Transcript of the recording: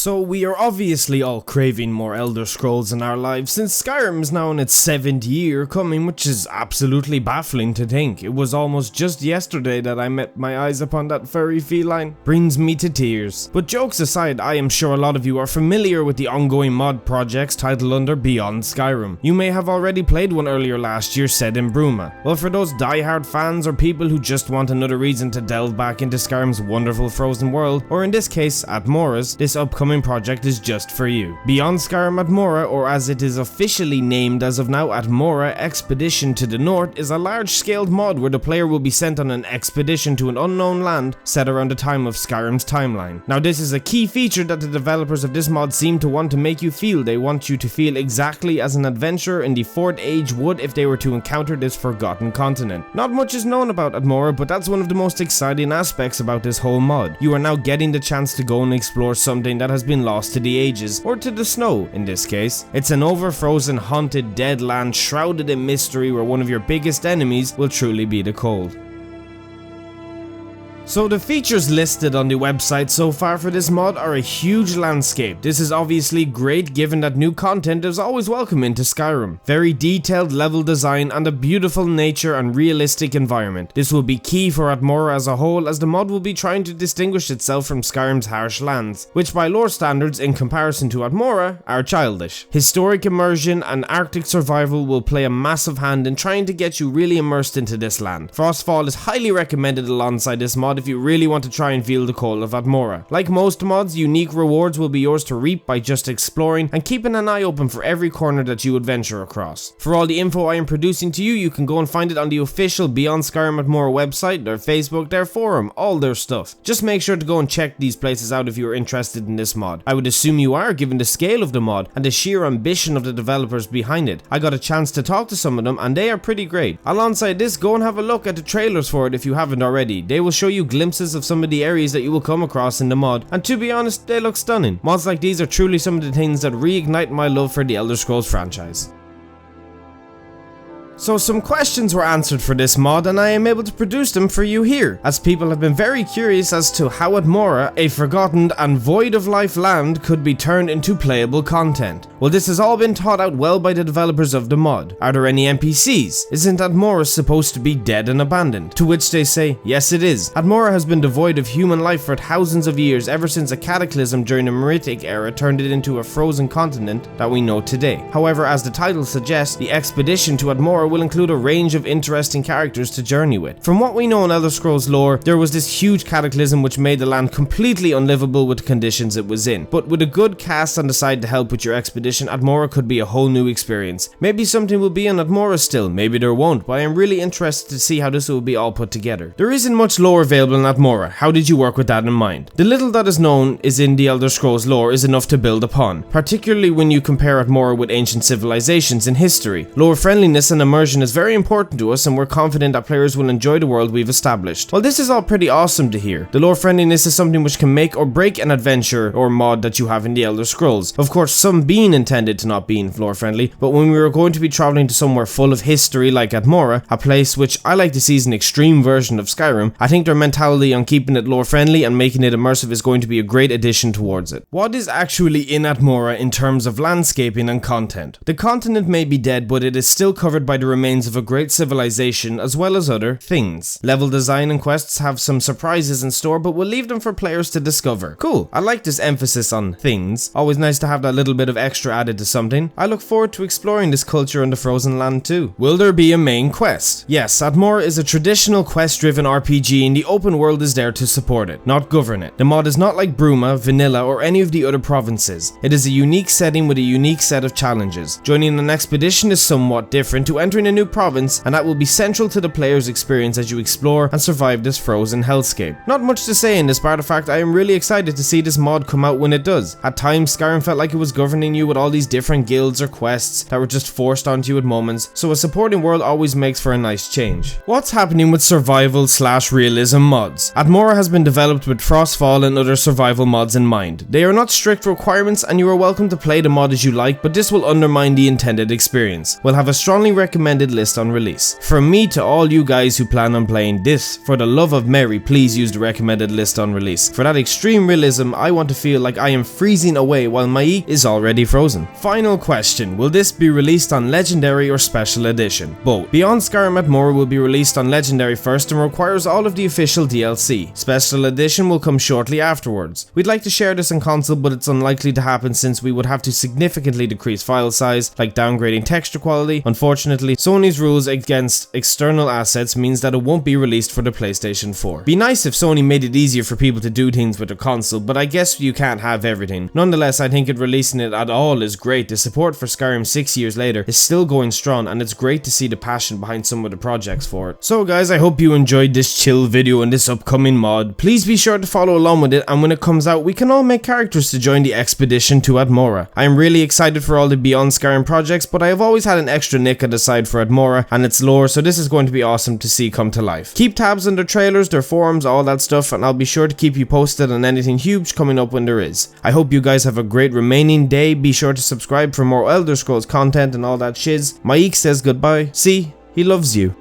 So we are obviously all craving more Elder Scrolls in our lives since Skyrim is now in its 7th year coming, which is absolutely baffling to think. It was almost just yesterday that I met my eyes upon that furry feline. Brings me to tears. But jokes aside, I am sure a lot of you are familiar with the ongoing mod projects titled under Beyond Skyrim. You may have already played one earlier last year set in Bruma. Well, for those die-hard fans or people who just want another reason to delve back into Skyrim's wonderful frozen world, or in this case, Atmora's, this upcoming project is just for you. Beyond Skyrim Atmora, or as it is officially named as of now, Atmora Expedition to the North, is a large-scaled mod where the player will be sent on an expedition to an unknown land set around the time of Skyrim's timeline. Now this is a key feature that the developers of this mod seem to want to make you feel. They want you to feel exactly as an adventurer in the 4th Age would if they were to encounter this forgotten continent. Not much is known about Atmora, but that's one of the most exciting aspects about this whole mod. You are now getting the chance to go and explore something that has been lost to the ages, or to the snow in this case. It's an overfrozen, haunted, dead land shrouded in mystery where one of your biggest enemies will truly be the cold. So the features listed on the website so far for this mod are a huge landscape. This is obviously great given that new content is always welcome into Skyrim. Very detailed level design and a beautiful nature and realistic environment. This will be key for Atmora as a whole, as the mod will be trying to distinguish itself from Skyrim's harsh lands, which by lore standards in comparison to Atmora are childish. Historic immersion and Arctic survival will play a massive hand in trying to get you really immersed into this land. Frostfall is highly recommended alongside this mod if you really want to try and feel the cold of Atmora. Like most mods, unique rewards will be yours to reap by just exploring and keeping an eye open for every corner that you would venture across. For all the info I am producing to you, you can go and find it on the official Beyond Skyrim Atmora website, their Facebook, their forum, all their stuff. Just make sure to go and check these places out if you are interested in this mod. I would assume you are, given the scale of the mod and the sheer ambition of the developers behind it. I got a chance to talk to some of them and they are pretty great. Alongside this, go and have a look at the trailers for it if you haven't already. They will show you glimpses of some of the areas that you will come across in the mod, and to be honest, they look stunning. Mods like these are truly some of the things that reignite my love for the Elder Scrolls franchise. So some questions were answered for this mod and I am able to produce them for you here, as people have been very curious as to how Atmora, a forgotten and void of life land, could be turned into playable content. Well, this has all been thought out well by the developers of the mod. Are there any NPCs? Isn't Atmora supposed to be dead and abandoned? To which they say, yes it is. Atmora has been devoid of human life for thousands of years, ever since a cataclysm during the Meroitic era turned it into a frozen continent that we know today. However, as the title suggests, the expedition to Atmora will include a range of interesting characters to journey with. From what we know in Elder Scrolls lore, there was this huge cataclysm which made the land completely unlivable with the conditions it was in. But with a good cast on the side to help with your expedition, Atmora could be a whole new experience. Maybe something will be on Atmora still, maybe there won't, but I am really interested to see how this will be all put together. There isn't much lore available in Atmora. How did you work with that in mind? The little that is known is in the Elder Scrolls lore is enough to build upon, particularly when you compare Atmora with ancient civilizations in history. Lore friendliness and immersion is very important to us, and we're confident that players will enjoy the world we've established. Well, this is all pretty awesome to hear. The lore friendliness is something which can make or break an adventure or mod that you have in the Elder Scrolls. Of course, some being intended to not being lore friendly, but when we were going to be traveling to somewhere full of history like Atmora, a place which I like to see as an extreme version of Skyrim, I think their mentality on keeping it lore friendly and making it immersive is going to be a great addition towards it. What is actually in Atmora in terms of landscaping and content? The continent may be dead, but it is still covered by the remains of a great civilization as well as other things. Level design and quests have some surprises in store, but we'll leave them for players to discover. Cool, I like this emphasis on things. Always nice to have that little bit of extra added to something. I look forward to exploring this culture in the frozen land too. Will there be a main quest? Yes, Atmora is a traditional quest-driven RPG and the open world is there to support it, not govern it. The mod is not like Bruma, Vanilla, or any of the other provinces. It is a unique setting with a unique set of challenges. Joining an expedition is somewhat different to entering a new province, and that will be central to the player's experience as you explore and survive this frozen hellscape. Not much to say in this part of fact, I am really excited to see this mod come out when it does. At times, Skyrim felt like it was governing you with all these different guilds or quests that were just forced onto you at moments, so a supporting world always makes for a nice change. What's happening with survival/realism mods? Atmora has been developed with Frostfall and other survival mods in mind. They are not strict requirements and you are welcome to play the mod as you like, but this will undermine the intended experience. We'll have a strongly recommended recommended list on release. From me to all you guys who plan on playing this, for the love of Mary, please use the recommended list on release. For that extreme realism, I want to feel like I am freezing away while my ink is already frozen. Final question, will this be released on Legendary or Special Edition? Both. Beyond Skyrim Atmora will be released on Legendary first and requires all of the official DLC. Special Edition will come shortly afterwards. We'd like to share this on console, but it's unlikely to happen since we would have to significantly decrease file size, like downgrading texture quality. Unfortunately, Sony's rules against external assets means that it won't be released for the PlayStation 4. Be nice if Sony made it easier for people to do things with their console, but I guess you can't have everything. Nonetheless, I think releasing it at all is great. The support for Skyrim 6 years later is still going strong, and it's great to see the passion behind some of the projects for it. So guys, I hope you enjoyed this chill video and this upcoming mod. Please be sure to follow along with it, and when it comes out, we can all make characters to join the expedition to Atmora. I am really excited for all the Beyond Skyrim projects, but I have always had an extra nick at the side for Atmora and its lore, so this is going to be awesome to see come to life. Keep tabs on their trailers, their forums, all that stuff, and I'll be sure to keep you posted on anything huge coming up when there is. I hope you guys have a great remaining day. Be sure to subscribe for more Elder Scrolls content and all that shiz. My Eek says goodbye. See, he loves you.